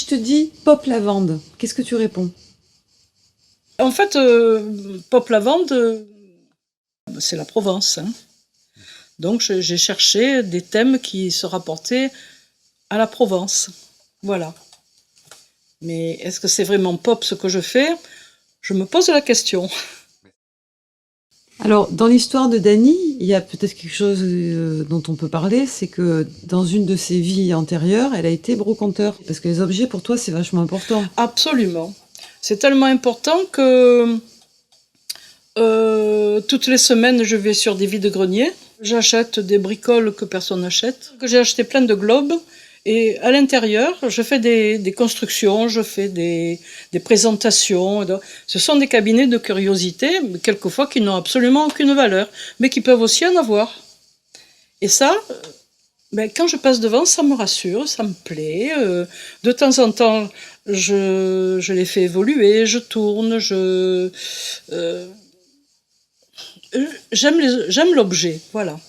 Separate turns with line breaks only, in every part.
je te dis pop lavande, qu'est-ce que tu réponds?
En fait, pop lavande, c'est la Provence, hein. Donc j'ai cherché des thèmes qui se rapportaient à la Provence. Voilà. Mais est-ce que c'est vraiment pop ce que je fais? Je me pose la question.
Alors, dans l'histoire de Dany, il y a peut-être quelque chose dont on peut parler, c'est que dans une de ses vies antérieures, elle a été brocanteur. Parce que les objets, pour toi, c'est vachement important.
Absolument. C'est tellement important que toutes les semaines, je vais sur des vides-greniers. J'achète des bricoles que personne n'achète. J'ai acheté plein de globes. Et à l'intérieur, je fais des constructions, je fais des présentations. Ce sont des cabinets de curiosité, quelquefois qui n'ont absolument aucune valeur, mais qui peuvent aussi en avoir. Et ça, quand je passe devant, ça me rassure, ça me plaît. De temps en temps, je les fais évoluer, je tourne, j'aime l'objet, voilà.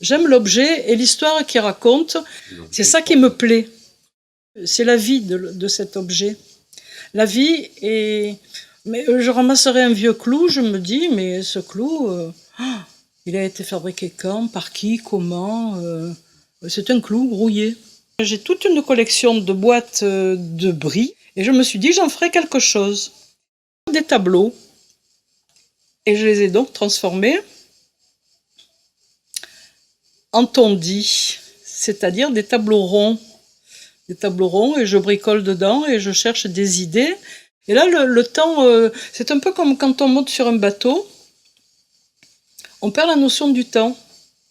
J'aime l'objet et l'histoire qu'il raconte. C'est ça qui me plaît. C'est la vie de cet objet. La vie est... Mais je ramasserai un vieux clou, je me dis, mais ce clou, il a été fabriqué quand, par qui, comment c'est un clou rouillé. J'ai toute une collection de boîtes de bris et je me suis dit, j'en ferai quelque chose. Des tableaux. Et je les ai donc transformés en tondis, c'est-à-dire des tableaux ronds. Des tableaux ronds, et je bricole dedans, et je cherche des idées. Et là, le temps, c'est un peu comme quand on monte sur un bateau, on perd la notion du temps.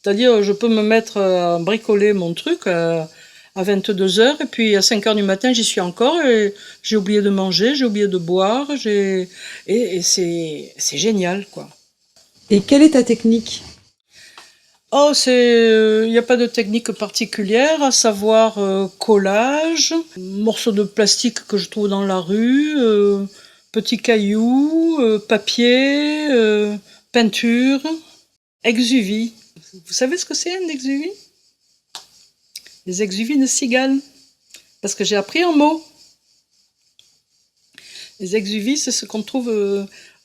C'est-à-dire, je peux me mettre à bricoler mon truc à 22h, et puis à 5h du matin, j'y suis encore, et j'ai oublié de manger, j'ai oublié de boire, et c'est génial, quoi.
Et quelle est ta technique?
Oh, il n'y a pas de technique particulière, à savoir collage, morceaux de plastique que je trouve dans la rue, petits cailloux, papier, peinture, exuvie. Vous savez ce que c'est un exuvie? Les exuvies de cigales. Parce que j'ai appris un mot. Les exuvies, c'est ce qu'on trouve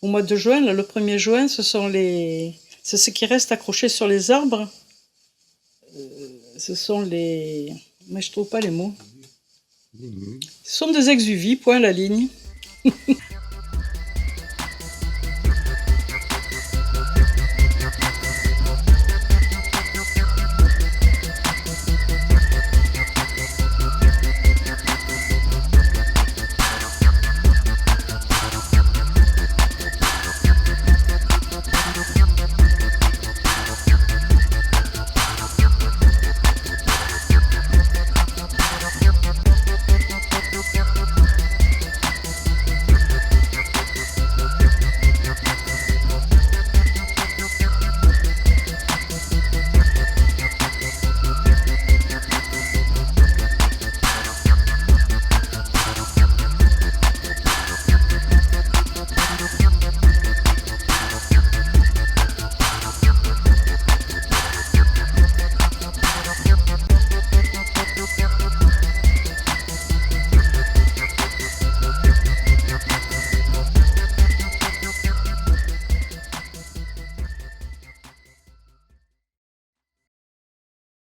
au mois de juin. Là, le 1er juin, c'est ce qui reste accroché sur les arbres. Ce sont les... Mais je trouve pas les mots. Ce sont des exuvies, point à la ligne.